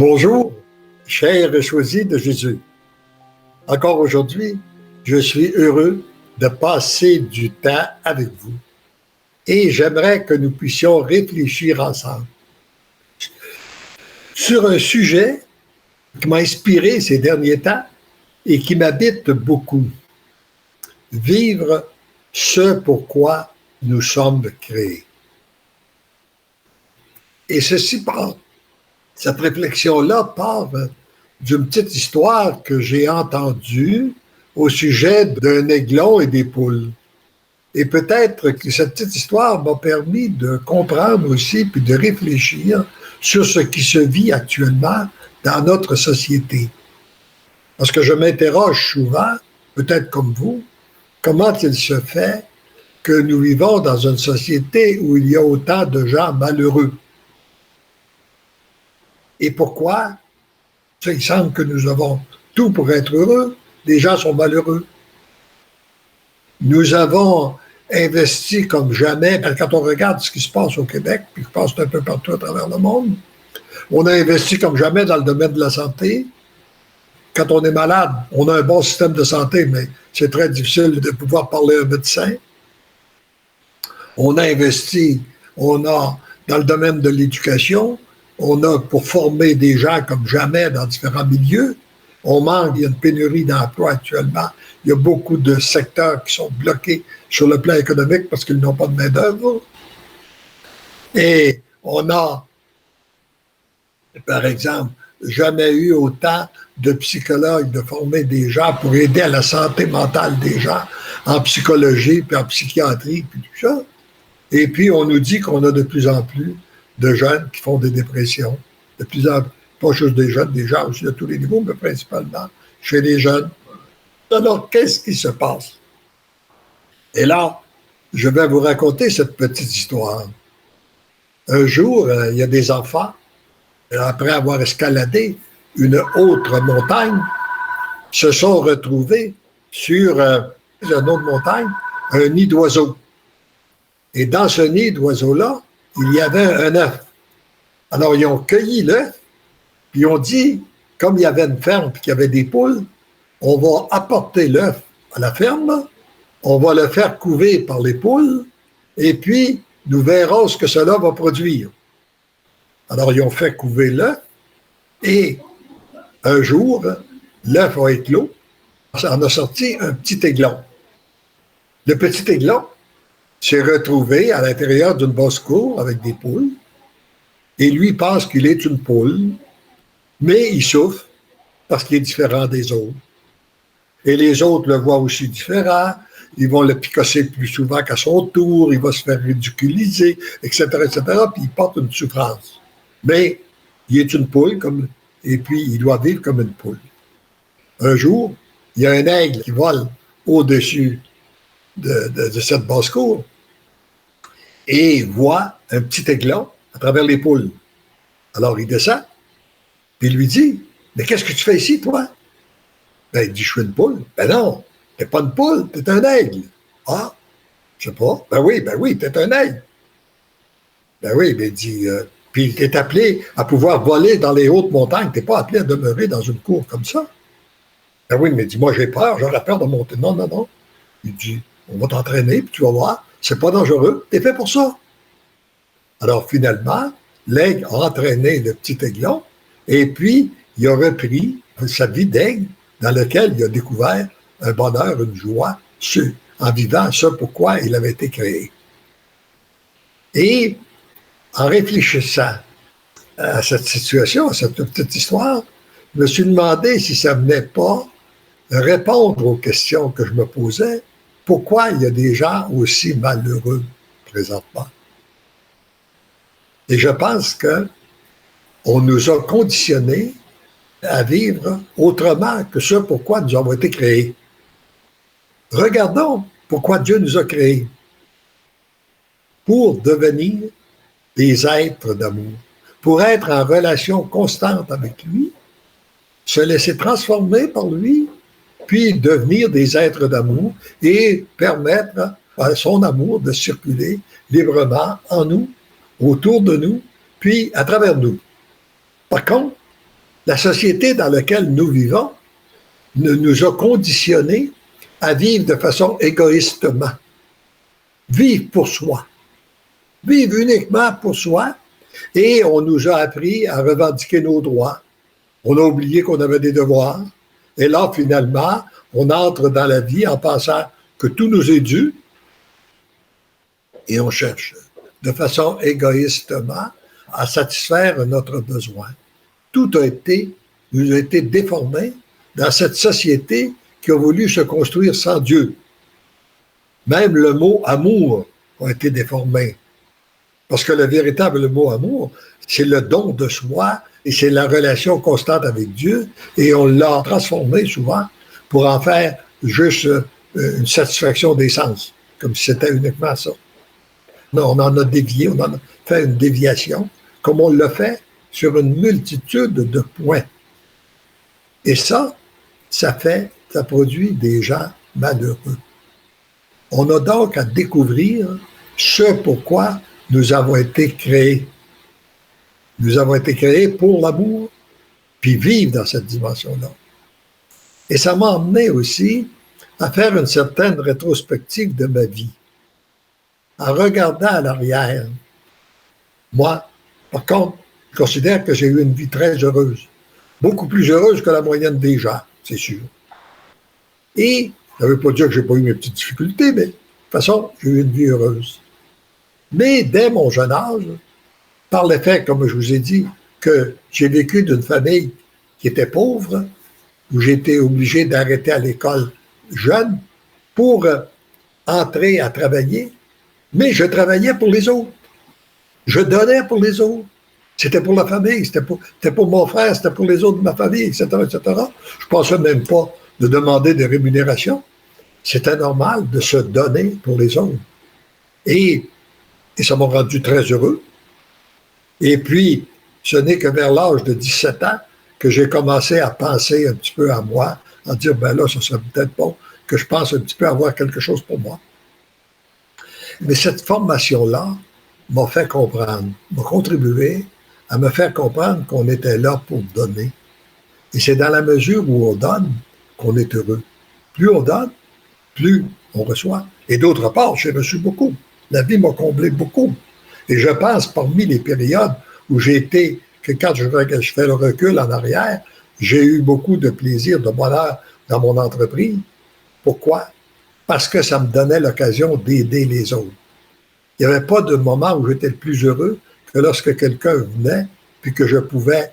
Bonjour, chers choisis de Jésus. Encore aujourd'hui, je suis heureux de passer du temps avec vous et j'aimerais que nous puissions réfléchir ensemble sur un sujet qui m'a inspiré ces derniers temps et qui m'habite beaucoup. Vivre ce pourquoi nous sommes créés. Et cette réflexion-là part d'une petite histoire que j'ai entendue au sujet d'un aiglon et des poules. Et peut-être que cette petite histoire m'a permis de comprendre aussi puis de réfléchir sur ce qui se vit actuellement dans notre société. Parce que je m'interroge souvent, peut-être comme vous, comment il se fait que nous vivons dans une société où il y a autant de gens malheureux. Et pourquoi? Il semble que nous avons tout pour être heureux. Les gens sont malheureux. Nous avons investi comme jamais. Quand on regarde ce qui se passe au Québec, puis qui se passe un peu partout à travers le monde, on a investi comme jamais dans le domaine de la santé. Quand on est malade, on a un bon système de santé, mais c'est très difficile de pouvoir parler à un médecin. On a investi, dans le domaine de l'éducation, on a pour former des gens comme jamais dans différents milieux. On manque, il y a une pénurie d'emplois actuellement. Il y a beaucoup de secteurs qui sont bloqués sur le plan économique parce qu'ils n'ont pas de main-d'œuvre. Et on a, par exemple, jamais eu autant de psychologues de former des gens pour aider à la santé mentale des gens en psychologie, puis en psychiatrie, puis tout ça. Et puis, on nous dit qu'on a de plus en plus de jeunes qui font des dépressions. De plus en plus, pas juste des jeunes, des gens aussi de tous les niveaux, mais principalement chez les jeunes. Alors, qu'est-ce qui se passe? Et là, je vais vous raconter cette petite histoire. Un jour, il y a des enfants, après avoir escaladé une autre montagne, se sont retrouvés sur une autre montagne, un nid d'oiseaux. Et dans ce nid d'oiseaux-là, il y avait un œuf. Alors, ils ont cueilli l'œuf, puis ils ont dit, comme il y avait une ferme et qu'il y avait des poules, on va apporter l'œuf à la ferme, on va le faire couver par les poules, et puis nous verrons ce que cela va produire. Alors, ils ont fait couver l'œuf, et un jour, l'œuf a éclos, ça en a sorti un petit aiglon. Le petit aiglon s'est retrouvé à l'intérieur d'une basse-cour avec des poules, et lui pense qu'il est une poule, mais il souffre parce qu'il est différent des autres. Et les autres le voient aussi différent, ils vont le picosser plus souvent qu'à son tour, il va se faire ridiculiser, etc., puis il porte une souffrance. Mais il est une poule, et puis il doit vivre comme une poule. Un jour, il y a un aigle qui vole au-dessus de cette basse-cour et il voit un petit aiglon à travers les poules. Alors il descend, puis il lui dit, « Mais qu'est-ce que tu fais ici, toi? » Ben, il dit, « Je suis une poule. » « Ben non, t'es pas une poule, t'es un aigle. » « Ah, je sais pas. Ben oui, t'es un aigle. » Ben oui, mais il dit, puis t'es appelé à pouvoir voler dans les hautes montagnes, t'es pas appelé à demeurer dans une cour comme ça. Ben oui, mais il dit, moi j'ai peur, j'aurais peur de monter. Non. Il dit, on va t'entraîner, puis tu vas voir, c'est pas dangereux, t'es fait pour ça. Alors finalement, l'aigle a entraîné le petit aiglon, et puis il a repris sa vie d'aigle, dans laquelle il a découvert un bonheur, une joie, en vivant ce pourquoi il avait été créé. Et en réfléchissant à cette situation, à cette petite histoire, je me suis demandé si ça ne venait pas répondre aux questions que je me posais. Pourquoi il y a des gens aussi malheureux présentement? Et je pense qu'on nous a conditionnés à vivre autrement que ce pourquoi nous avons été créés. Regardons pourquoi Dieu nous a créés. Pour devenir des êtres d'amour, pour être en relation constante avec lui, se laisser transformer par lui, puis devenir des êtres d'amour et permettre à son amour de circuler librement en nous, autour de nous, puis à travers nous. Par contre, La société dans laquelle nous vivons nous a conditionnés à vivre de façon égoïstement. Vivre pour soi. Vivre uniquement pour soi. Et on nous a appris à revendiquer nos droits. On a oublié qu'on avait des devoirs. Et là, finalement, on entre dans la vie en pensant que tout nous est dû. Et on cherche de façon égoïstement à satisfaire notre besoin. Tout nous a été déformé dans cette société qui a voulu se construire sans Dieu. Même le mot amour a été déformé. Parce que le véritable mot amour, c'est le don de soi et c'est la relation constante avec Dieu. Et on l'a transformé souvent pour en faire juste une satisfaction des sens, comme si c'était uniquement ça. Non, on en a dévié, on en a fait une déviation, comme on l'a fait sur une multitude de points. Et ça produit des gens malheureux. On a donc à découvrir ce pourquoi nous avons été créés. Nous avons été créés pour l'amour, puis vivre dans cette dimension-là. Et ça m'a emmené aussi à faire une certaine rétrospective de ma vie. En regardant à l'arrière, moi, par contre, je considère que j'ai eu une vie très heureuse. Beaucoup plus heureuse que la moyenne des gens, c'est sûr. Et, ça ne veut pas dire que je n'ai pas eu mes petites difficultés, mais de toute façon, j'ai eu une vie heureuse. Mais dès mon jeune âge, par le fait, comme je vous ai dit, que j'ai vécu d'une famille qui était pauvre, où j'ai été obligé d'arrêter à l'école jeune pour entrer à travailler, mais je travaillais pour les autres. Je donnais pour les autres. C'était pour la famille, c'était pour mon frère, c'était pour les autres de ma famille, etc., etc. Je ne pensais même pas de demander des rémunérations. C'était normal de se donner pour les autres. Et ça m'a rendu très heureux. Et puis, ce n'est que vers l'âge de 17 ans que j'ai commencé à penser un petit peu à moi, à dire, ben là, ça serait peut-être bon que je pense un petit peu à avoir quelque chose pour moi. Mais cette formation-là m'a fait comprendre, m'a contribué à me faire comprendre qu'on était là pour donner. Et c'est dans la mesure où on donne qu'on est heureux. Plus on donne, plus on reçoit. Et d'autre part, j'ai reçu beaucoup. La vie m'a comblé beaucoup. Et je pense, parmi les périodes où j'ai été, que quand je fais le recul en arrière, j'ai eu beaucoup de plaisir, de bonheur dans mon entreprise. Pourquoi? Parce que ça me donnait l'occasion d'aider les autres. Il n'y avait pas de moment où j'étais le plus heureux que lorsque quelqu'un venait, puis que je pouvais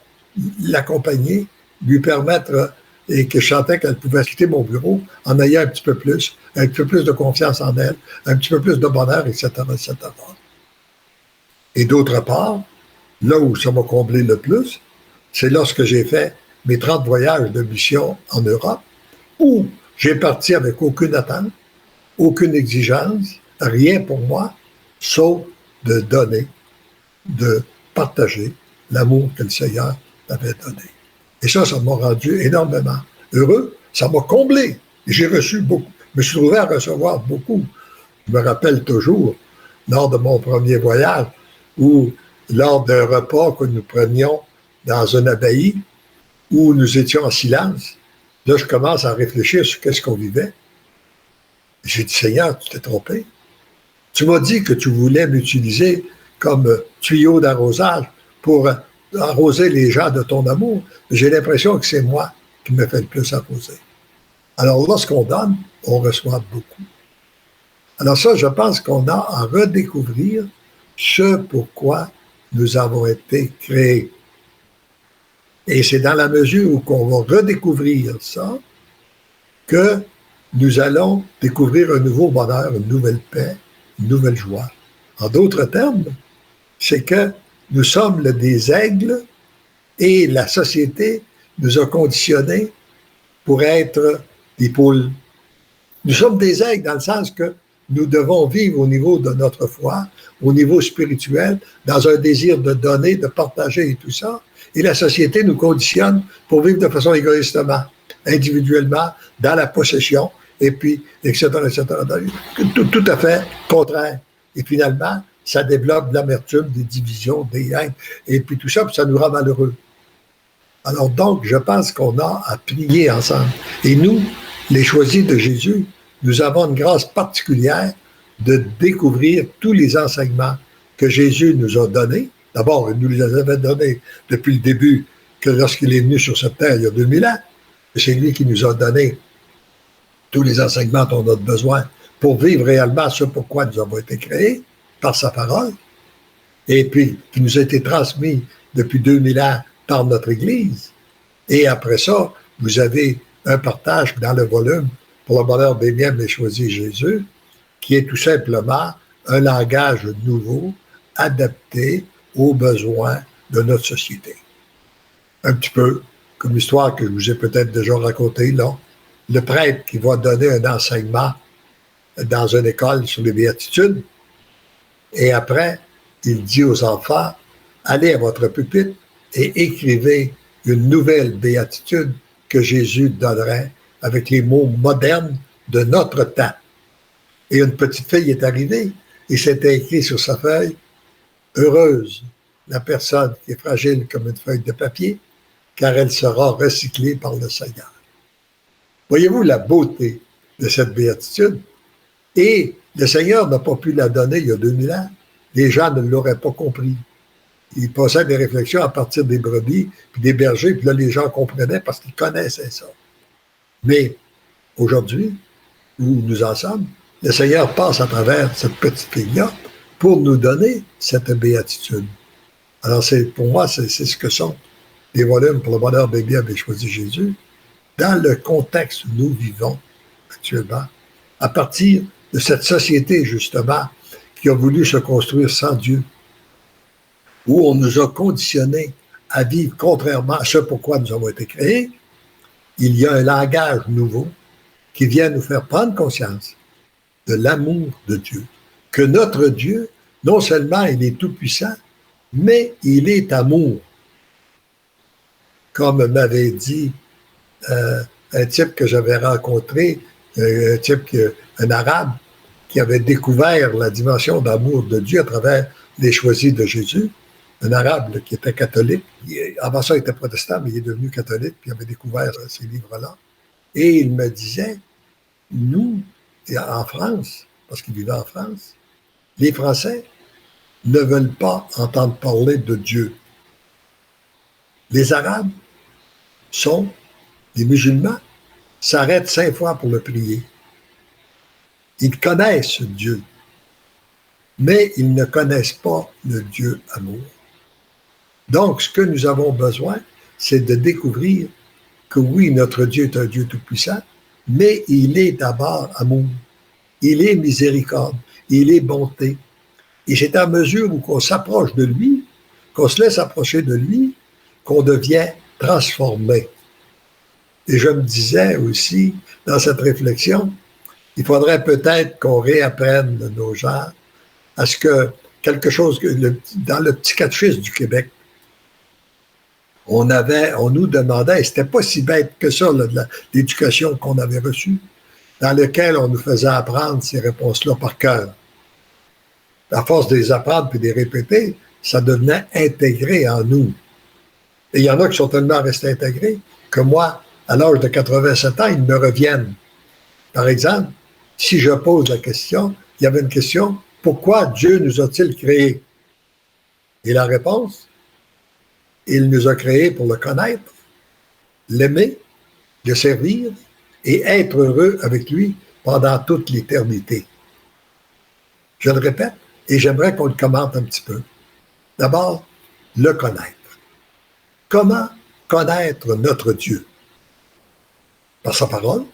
l'accompagner, lui permettre, et que je sentais qu'elle pouvait quitter mon bureau en ayant un petit peu plus de confiance en elle, un petit peu plus de bonheur, etc., etc. Et d'autre part, là où ça m'a comblé le plus, c'est lorsque j'ai fait mes 30 voyages de mission en Europe, où j'ai parti avec aucune attente, aucune exigence, rien pour moi, sauf de donner, de partager l'amour que le Seigneur m'avait donné. Et ça m'a rendu énormément heureux. Ça m'a comblé. J'ai reçu beaucoup. Je me suis trouvé à recevoir beaucoup. Je me rappelle toujours, lors de mon premier voyage, ou lors d'un repas que nous prenions dans une abbaye, où nous étions en silence, là, je commence à réfléchir sur qu'est-ce qu'on vivait. J'ai dit, Seigneur, tu t'es trompé. Tu m'as dit que tu voulais m'utiliser comme tuyau d'arrosage pour arroser les gens de ton amour. J'ai l'impression que c'est moi qui me fais le plus arroser. Alors, lorsqu'on donne, on reçoit beaucoup. Alors ça, je pense qu'on a à redécouvrir ce pourquoi nous avons été créés. Et c'est dans la mesure où on va redécouvrir ça que nous allons découvrir un nouveau bonheur, une nouvelle paix, une nouvelle joie. En d'autres termes, c'est que nous sommes des aigles et la société nous a conditionnés pour être des poules. Nous sommes des aigles dans le sens que nous devons vivre au niveau de notre foi, au niveau spirituel, dans un désir de donner, de partager et tout ça. Et la société nous conditionne pour vivre de façon égoïstement, individuellement, dans la possession, et puis, etc., etc. Tout à fait contraire. Et finalement, ça développe de l'amertume, des divisions, des haines, et puis tout ça, puis ça nous rend malheureux. Alors donc, je pense qu'on a à prier ensemble. Et nous, les choisis de Jésus, nous avons une grâce particulière de découvrir tous les enseignements que Jésus nous a donnés. D'abord, il nous les avait donnés depuis le début, que lorsqu'il est venu sur cette terre il y a 2000 ans. C'est lui qui nous a donné tous les enseignements dont on a besoin pour vivre réellement ce pourquoi nous avons été créés, par sa parole, et puis qui nous a été transmis depuis 2000 ans par notre Église. Et après ça, vous avez un partage dans le volume pour le bonheur des miens, mais choisi Jésus, qui est tout simplement un langage nouveau, adapté aux besoins de notre société. Un petit peu comme l'histoire que je vous ai peut-être déjà racontée, là. Le prêtre qui va donner un enseignement dans une école sur les béatitudes, et après, il dit aux enfants, allez à votre pupitre et écrivez une nouvelle béatitude que Jésus donnerait avec les mots modernes de notre temps. Et une petite fille est arrivée et c'était écrit sur sa feuille, heureuse la personne qui est fragile comme une feuille de papier, car elle sera recyclée par le Seigneur. Voyez-vous la beauté de cette béatitude? Et le Seigneur n'a pas pu la donner il y a 2000 ans. Les gens ne l'auraient pas compris. Il passait des réflexions à partir des brebis, puis des bergers, puis là, les gens comprenaient parce qu'ils connaissaient ça. Mais aujourd'hui, où nous en sommes, le Seigneur passe à travers cette petite fille-là pour nous donner cette béatitude. Alors, pour moi, c'est ce que sont les volumes pour le bonheur des biens avait choisi Jésus, dans le contexte où nous vivons actuellement, à partir de cette société, justement, qui a voulu se construire sans Dieu, où on nous a conditionnés à vivre contrairement à ce pourquoi nous avons été créés. Il y a un langage nouveau qui vient nous faire prendre conscience de l'amour de Dieu, que notre Dieu, non seulement il est tout-puissant, mais il est amour. Comme m'avait dit un type que j'avais rencontré, un arabe, qui avait découvert la dimension d'amour de Dieu à travers les choisis de Jésus, un arabe là, qui était catholique. Avant ça, il était protestant, mais il est devenu catholique, puis il avait découvert ces livres-là. Et il me disait, nous, en France, parce qu'il vivait en France, les Français ne veulent pas entendre parler de Dieu. Les Arabes les musulmans, s'arrêtent 5 fois pour le prier. Ils connaissent Dieu, mais ils ne connaissent pas le Dieu amour. Donc, ce que nous avons besoin, c'est de découvrir que oui, notre Dieu est un Dieu tout-puissant, mais il est d'abord amour. Il est miséricorde, il est bonté. Et c'est à mesure où on s'approche de lui, qu'on se laisse approcher de lui, qu'on devient transformé. Et je me disais aussi, dans cette réflexion, il faudrait peut-être qu'on réapprenne de nos gens à ce que quelque chose, dans le petit catéchisme du Québec, on nous demandait, et c'était pas si bête que ça, là, l'éducation qu'on avait reçue, dans lequel on nous faisait apprendre ces réponses-là par cœur. À force de les apprendre puis de les répéter, ça devenait intégré en nous. Et il y en a qui sont tellement restés intégrés que moi, à l'âge de 87 ans, ils me reviennent. Par exemple, si je pose la question, il y avait une question, pourquoi Dieu nous a-t-il créés? Et la réponse, il nous a créés pour le connaître, l'aimer, le servir et être heureux avec lui pendant toute l'éternité. Je le répète, et j'aimerais qu'on le commente un petit peu. D'abord, le connaître. Comment connaître notre Dieu? Par sa parole,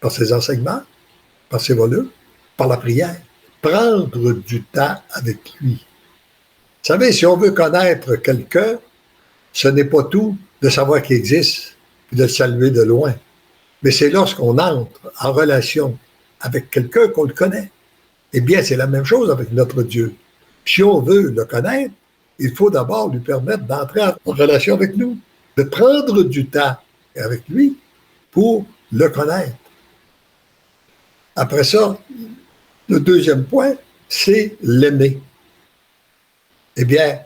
par ses enseignements, par ses volumes, par la prière. Prendre du temps avec lui. Vous savez, si on veut connaître quelqu'un, ce n'est pas tout de savoir qu'il existe et de le saluer de loin. Mais c'est lorsqu'on entre en relation avec quelqu'un qu'on le connaît. Eh bien, c'est la même chose avec notre Dieu. Si on veut le connaître, il faut d'abord lui permettre d'entrer en relation avec nous, de prendre du temps avec lui pour le connaître. Après ça, le deuxième point, c'est l'aimer. Eh bien,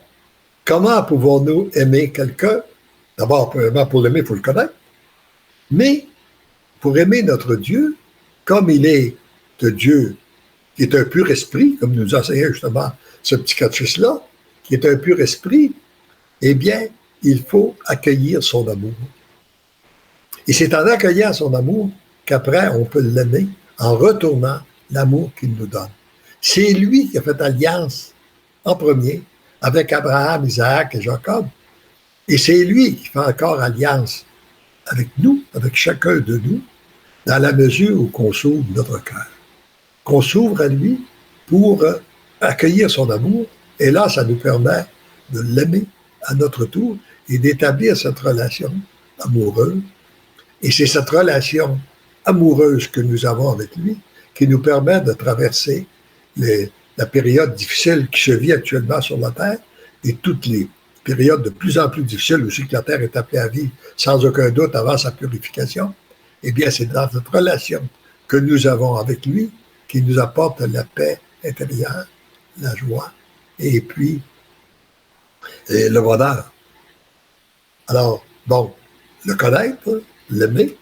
comment pouvons-nous aimer quelqu'un? D'abord, premièrement, pour l'aimer, il faut le connaître. Mais pour aimer notre Dieu, comme il est de Dieu, qui est un pur esprit, comme nous enseignait justement ce petit catéchisme-là, qui est un pur esprit, eh bien, il faut accueillir son amour. Et c'est en accueillant son amour qu'après, on peut l'aimer en retournant l'amour qu'il nous donne. C'est lui qui a fait alliance en premier avec Abraham, Isaac et Jacob. Et c'est lui qui fait encore alliance avec nous, avec chacun de nous, dans la mesure où qu'on s'ouvre notre cœur. Qu'on s'ouvre à lui pour accueillir son amour. Et là, ça nous permet de l'aimer à notre tour et d'établir cette relation amoureuse. Et c'est cette relation amoureuse que nous avons avec lui qui nous permet de traverser la période difficile qui se vit actuellement sur la Terre et toutes les périodes de plus en plus difficiles aussi que la Terre est appelée à vivre sans aucun doute avant sa purification. Eh bien, c'est dans cette relation que nous avons avec lui qui nous apporte la paix intérieure, la joie et puis le bonheur. Alors, bon, le connaître, l'aimer,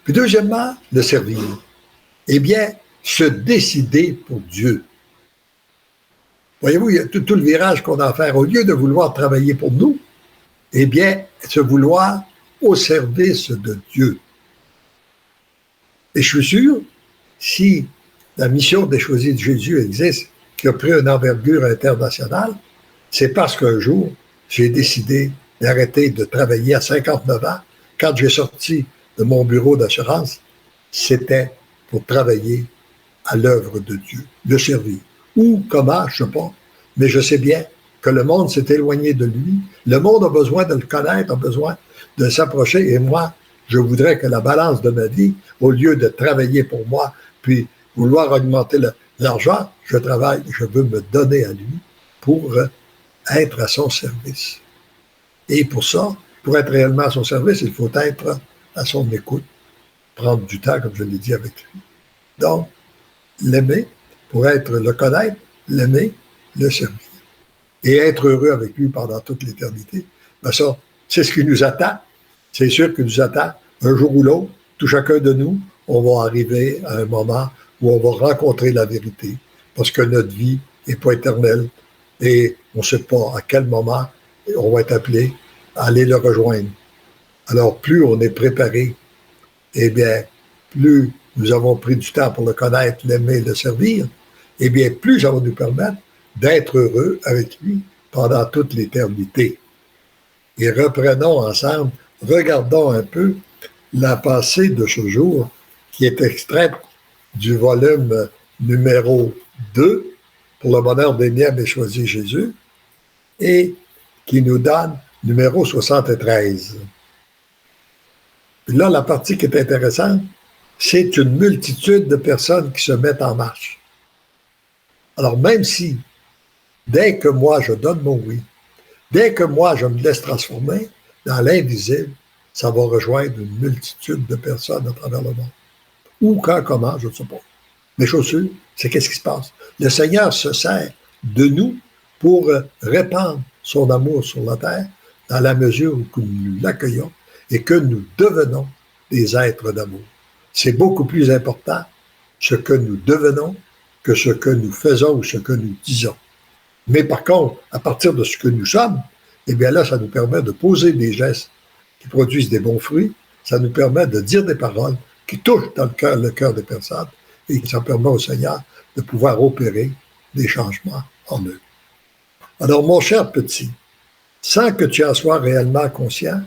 puis deuxièmement, le servir. Eh bien, se décider pour Dieu. Voyez-vous, il y a tout le virage qu'on a à faire. Au lieu de vouloir travailler pour nous, eh bien, se vouloir au service de Dieu. Et je suis sûr, si la mission des choisis de Jésus existe, qui a pris une envergure internationale, c'est parce qu'un jour, j'ai décidé d'arrêter de travailler à 59 ans. Quand j'ai sorti de mon bureau d'assurance, c'était pour travailler à l'œuvre de Dieu, le servir. Ou comment, je ne sais pas, mais je sais bien que le monde s'est éloigné de lui. Le monde a besoin de le connaître, a besoin de s'approcher. Et moi, je voudrais que la balance de ma vie, au lieu de travailler pour moi, puis vouloir augmenter l'argent, je travaille, je veux me donner à lui pour être à son service. Et pour ça, pour être réellement à son service, il faut être à son écoute, prendre du temps, comme je l'ai dit, avec lui. Donc, l'aimer, pour le connaître, l'aimer, le servir. Et être heureux avec lui pendant toute l'éternité. Ben ça, c'est ce qui nous attend. C'est sûr qu'il nous attend un jour ou l'autre, tout chacun de nous, on va arriver à un moment où on va rencontrer la vérité. Parce que notre vie n'est pas éternelle et on ne sait pas à quel moment on va être appelé à aller le rejoindre. Alors, plus on est préparé, eh bien, plus nous avons pris du temps pour le connaître, l'aimer, le servir, eh bien, plus ça va nous permettre d'être heureux avec lui pendant toute l'éternité. Et reprenons ensemble, regardons un peu la pensée de ce jour qui est extraite du volume numéro 2, pour le bonheur des miens et choisi Jésus, et qui nous donne numéro 73. Puis là, la partie qui est intéressante, c'est une multitude de personnes qui se mettent en marche. Alors, même si, dès que moi, je donne mon oui, dès que moi, je me laisse transformer dans l'invisible, ça va rejoindre une multitude de personnes à travers le monde. Où, quand, comment, je ne sais pas. Mais chose sûre, c'est qu'est-ce qui se passe. Le Seigneur se sert de nous pour répandre son amour sur la terre dans la mesure où nous l'accueillons et que nous devenons des êtres d'amour. C'est beaucoup plus important ce que nous devenons que ce que nous faisons ou ce que nous disons. Mais par contre, à partir de ce que nous sommes, eh bien là, ça nous permet de poser des gestes qui produisent des bons fruits, ça nous permet de dire des paroles qui touchent dans le cœur des personnes et ça permet au Seigneur de pouvoir opérer des changements en eux. Alors, mon cher petit, sans que tu en sois réellement conscient,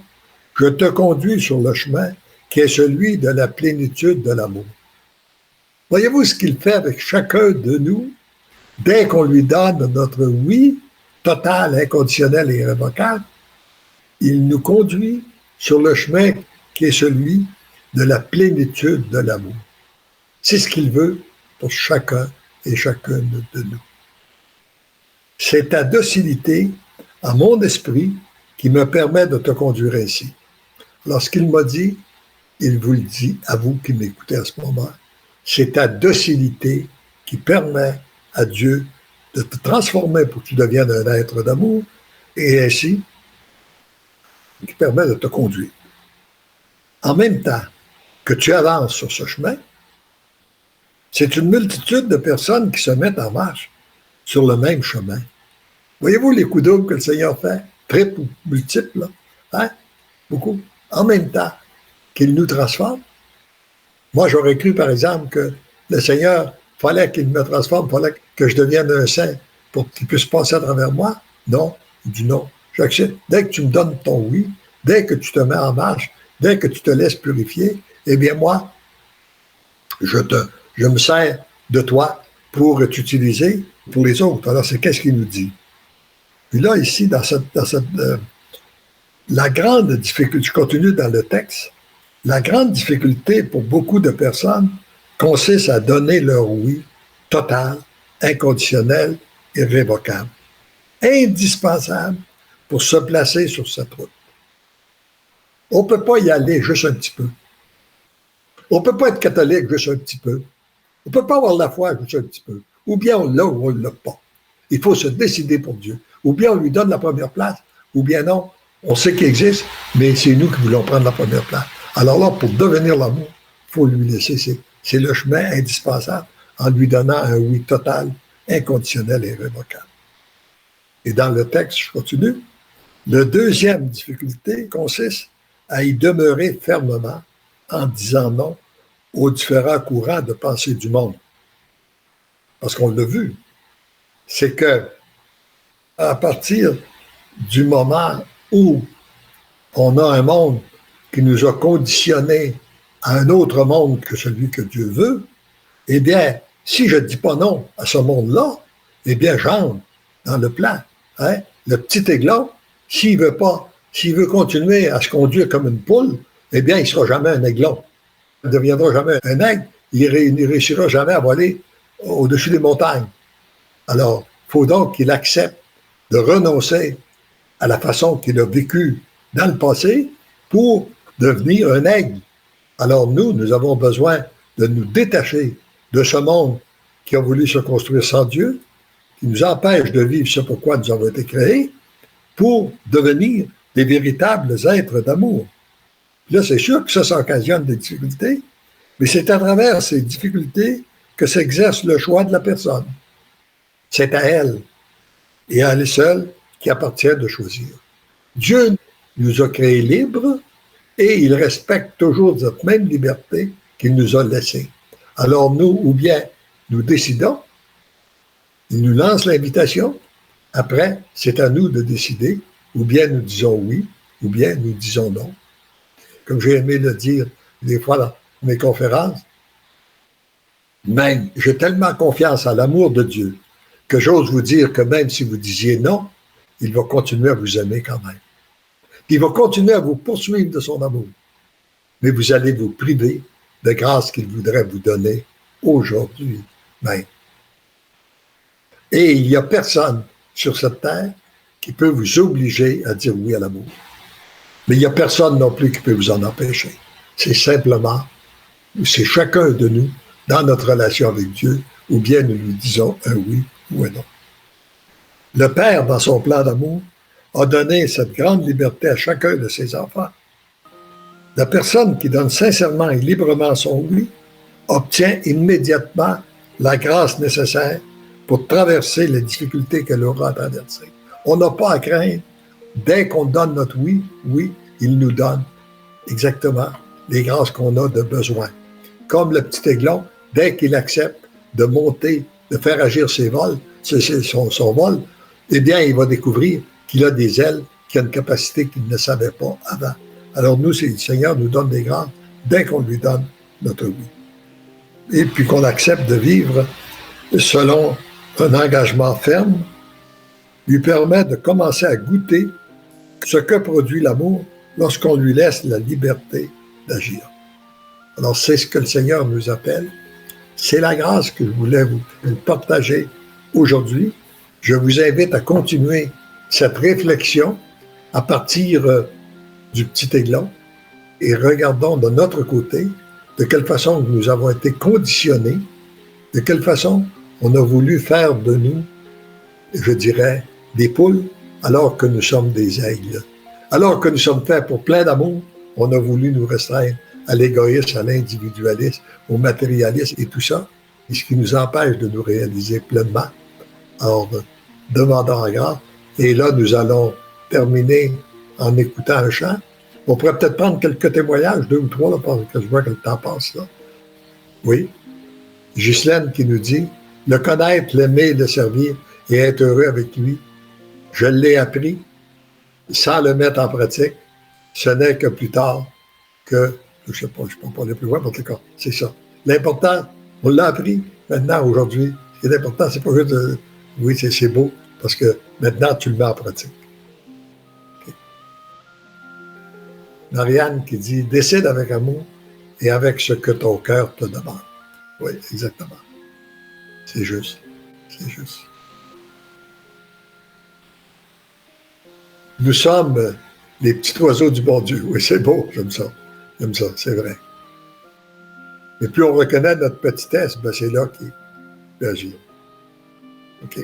je te conduis sur le chemin qui est celui de la plénitude de l'amour. Voyez-vous ce qu'il fait avec chacun de nous dès qu'on lui donne notre oui total, inconditionnel et irrévocable? Il nous conduit sur le chemin qui est celui de la plénitude de l'amour. C'est ce qu'il veut pour chacun et chacune de nous. C'est ta docilité à mon esprit qui me permet de te conduire ainsi. Lorsqu'il m'a dit, il vous le dit à vous qui m'écoutez à ce moment, c'est ta docilité qui permet à Dieu de te transformer pour que tu deviennes un être d'amour et ainsi qui permet de te conduire. En même temps que tu avances sur ce chemin, c'est une multitude de personnes qui se mettent en marche sur le même chemin. Voyez-vous les coups doubles que le Seigneur fait, triples ou multiples, là? Hein? Beaucoup. En même temps qu'il nous transforme. Moi, j'aurais cru, par exemple, que le Seigneur, fallait qu'il me transforme, fallait que je devienne un saint pour qu'il puisse passer à travers moi. Non, il dit non. J'accepte. Dès que tu me donnes ton oui, dès que tu te mets en marche, dès que tu te laisses purifier, eh bien moi, je me sers de toi pour t'utiliser pour les autres. Alors, c'est qu'est-ce qu'il nous dit? Puis là, ici, la grande difficulté, je continue dans le texte, la grande difficulté pour beaucoup de personnes consiste à donner leur oui total, inconditionnel, irrévocable, indispensable pour se placer sur cette route. On ne peut pas y aller juste un petit peu. On ne peut pas être catholique juste un petit peu. On ne peut pas avoir la foi juste un petit peu. Ou bien on l'a ou on ne l'a pas. Il faut se décider pour Dieu. Ou bien on lui donne la première place, ou bien non, on sait qu'il existe, mais c'est nous qui voulons prendre la première place. Alors là, pour devenir l'amour, il faut lui laisser. C'est le chemin indispensable en lui donnant un oui total, inconditionnel et irrévocable. Et dans le texte, je continue, la deuxième difficulté consiste à y demeurer fermement en disant non aux différents courants de pensée du monde. Parce qu'on l'a vu, c'est que à partir du moment où on a un monde qui nous a conditionnés à un autre monde que celui que Dieu veut, eh bien, si je ne dis pas non à ce monde-là, eh bien, j'entre dans le plan. Hein? Le petit aiglon, s'il veut continuer à se conduire comme une poule, eh bien, il ne sera jamais un aiglon. Il ne deviendra jamais un aigle. Il ne réussira jamais à voler au-dessus des montagnes. Alors, il faut donc qu'il accepte de renoncer à la façon qu'il a vécu dans le passé pour devenir un aigle. Alors nous avons besoin de nous détacher de ce monde qui a voulu se construire sans Dieu, qui nous empêche de vivre ce pourquoi nous avons été créés, pour devenir des véritables êtres d'amour. Là, c'est sûr que ça occasionne des difficultés, mais c'est à travers ces difficultés que s'exerce le choix de la personne. C'est à elle et à elle seule qui appartient de choisir. Dieu nous a créés libres et il respecte toujours cette même liberté qu'il nous a laissée. Alors nous, ou bien nous décidons, il nous lance l'invitation, après, c'est à nous de décider, ou bien nous disons oui, ou bien nous disons non. Comme j'ai aimé le dire des fois dans mes conférences, même, j'ai tellement confiance à l'amour de Dieu que j'ose vous dire que même si vous disiez non, il va continuer à vous aimer quand même. Il va continuer à vous poursuivre de son amour. Mais vous allez vous priver de grâce qu'il voudrait vous donner aujourd'hui même. Et il n'y a personne sur cette terre qui peut vous obliger à dire oui à l'amour. Mais il n'y a personne non plus qui peut vous en empêcher. C'est simplement, c'est chacun de nous, dans notre relation avec Dieu, ou bien nous lui disons un oui ou un non. Le Père, dans son plan d'amour, a donné cette grande liberté à chacun de ses enfants. La personne qui donne sincèrement et librement son oui obtient immédiatement la grâce nécessaire pour traverser les difficultés qu'elle aura à traverser. On n'a pas à craindre. Dès qu'on donne notre oui, il nous donne exactement les grâces qu'on a de besoin. Comme le petit aiglon, dès qu'il accepte de monter, de faire agir son vol, eh bien, il va découvrir qu'il a des ailes, qu'il a une capacité qu'il ne savait pas avant. Alors nous, le Seigneur nous donne des grâces dès qu'on lui donne notre oui. Et puis qu'on accepte de vivre selon un engagement ferme, lui permet de commencer à goûter ce que produit l'amour lorsqu'on lui laisse la liberté d'agir. Alors c'est ce que le Seigneur nous appelle. C'est la grâce que je voulais vous partager aujourd'hui. Je vous invite à continuer cette réflexion à partir du petit aiglon et regardons de notre côté de quelle façon nous avons été conditionnés, de quelle façon on a voulu faire de nous, je dirais, des poules alors que nous sommes des aigles. Alors que nous sommes faits pour plein d'amour, on a voulu nous restreindre à l'égoïsme, à l'individualisme, au matérialisme et tout ça, et ce qui nous empêche de nous réaliser pleinement. Alors, demandons à grâce. Et là, nous allons terminer en écoutant un chant. On pourrait peut-être prendre quelques témoignages, 2 ou 3, là, parce que je vois que le temps passe là. Oui. Ghislaine qui nous dit « Le connaître, l'aimer, le servir et être heureux avec lui, je l'ai appris sans le mettre en pratique. Ce n'est que plus tard que... » Je ne sais pas, je ne peux pas aller plus loin, en tout cas, c'est ça. L'important, on l'a appris maintenant, aujourd'hui. Ce qui est important, c'est pas juste de... Oui, c'est beau, parce que maintenant, tu le mets en pratique. Okay. Marianne qui dit « Décide avec amour et avec ce que ton cœur te demande. » Oui, exactement. C'est juste. C'est juste. Nous sommes les petits oiseaux du bon Dieu. Oui, c'est beau, j'aime ça. J'aime ça, c'est vrai. Et plus on reconnaît notre petitesse, ben c'est là qu'il peut agir. OK.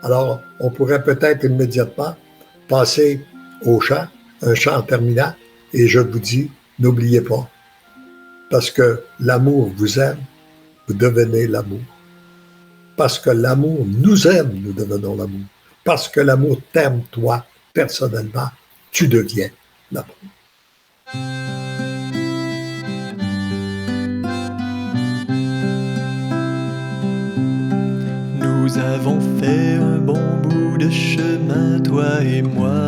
Alors, on pourrait peut-être immédiatement passer au chant, un chant en terminant, et je vous dis, n'oubliez pas, parce que l'amour vous aime, vous devenez l'amour. Parce que l'amour nous aime, nous devenons l'amour. Parce que l'amour t'aime, toi, personnellement, tu deviens l'amour. Nous avons fait un bon bout de chemin, toi et moi.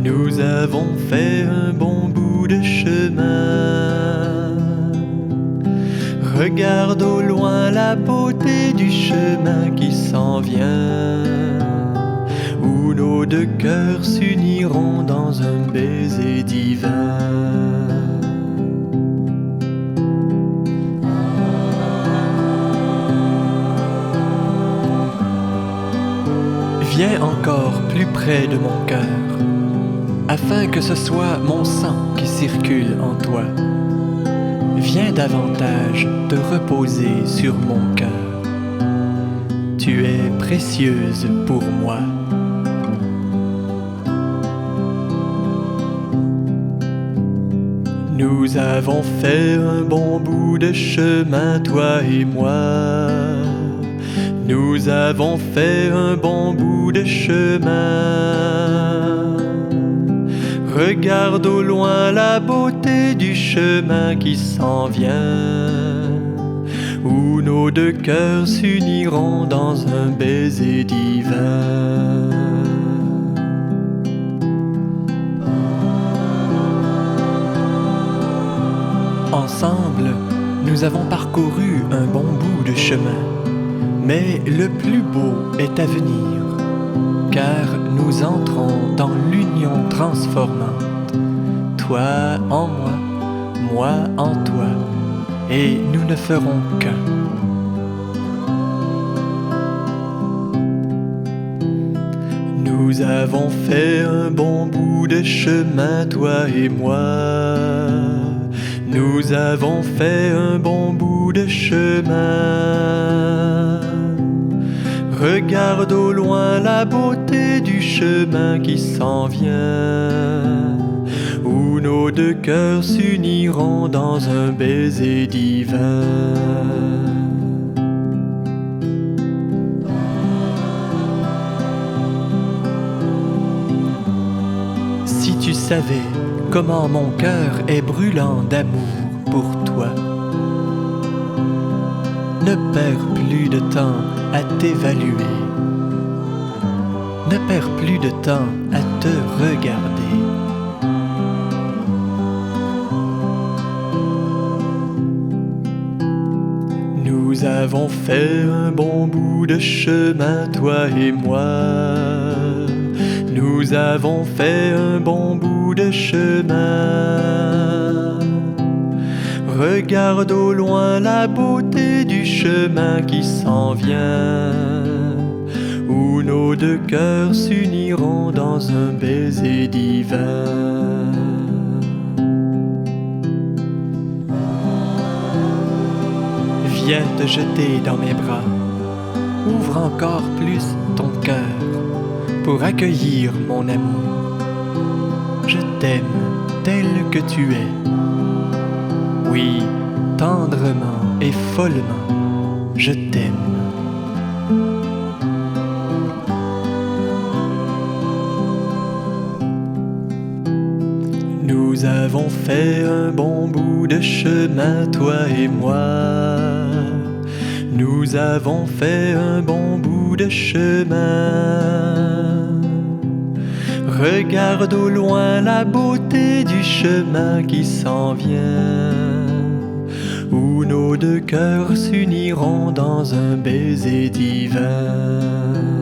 Nous avons fait un bon bout de chemin. Regarde au loin la beauté du chemin qui s'en vient, où nos 2 cœurs s'uniront dans un baiser divin. Viens encore plus près de mon cœur, afin que ce soit mon sang qui circule en toi. Viens davantage te reposer sur mon cœur. Tu es précieuse pour moi. Nous avons fait un bon bout de chemin, toi et moi. Nous avons fait un bon bout de chemin. Regarde au loin la beauté du chemin qui s'en vient, où nos 2 cœurs s'uniront dans un baiser divin. Ensemble, nous avons parcouru un bon bout de chemin, mais le plus beau est à venir, car nous entrons dans l'union transformante, toi en moi, moi en toi, et nous ne ferons qu'un. Nous avons fait un bon bout de chemin, toi et moi. Nous avons fait un bon bout de chemin. Regarde au loin la beauté du chemin qui s'en vient, où nos 2 cœurs s'uniront dans un baiser divin. Si tu savais comment mon cœur est brûlant d'amour pour toi, ne perds plus de temps à t'évaluer. Ne perds plus de temps à te regarder. Nous avons fait un bon bout de chemin, toi et moi. Nous avons fait un bon bout de chemin. Regarde au loin la beauté du chemin qui s'en vient, où nos 2 cœurs s'uniront dans un baiser divin. Viens te jeter dans mes bras, ouvre encore plus ton cœur pour accueillir mon amour. t'aime tel que tu es. Oui, tendrement et follement, je t'aime. Nous avons fait un bon bout de chemin, toi et moi. Nous avons fait un bon bout de chemin. Regarde au loin la beauté du chemin qui s'en vient, où nos deux cœurs s'uniront dans un baiser divin.